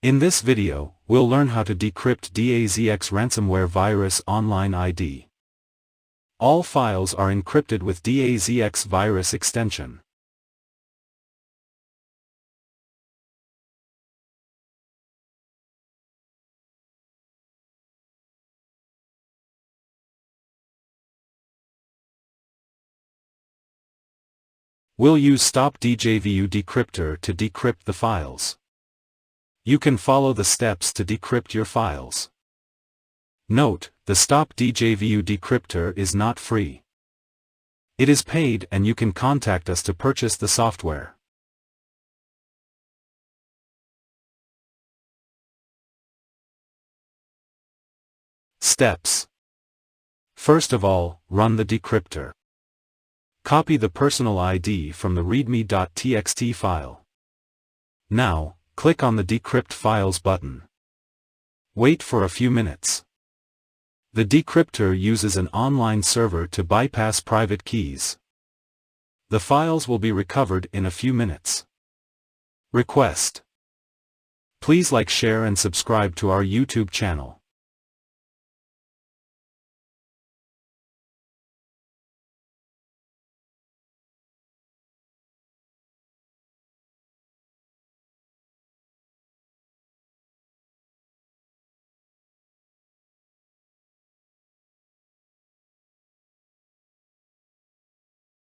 In this video, we'll learn how to decrypt DAZX ransomware virus online ID. All files are encrypted with DAZX virus extension. We'll use Stop djvu decryptor to decrypt the files. You can follow the steps to decrypt your files. Note, the Stop djvu decryptor is not free. It is paid and you can contact us to purchase the software. Steps. First of all, run the decryptor. Copy the personal ID from the readme.txt file. Now, click on the Decrypt Files button. Wait for a few minutes. The decryptor uses an online server to bypass private keys. The files will be recovered in a few minutes. Request. Please like, share and subscribe to our YouTube channel.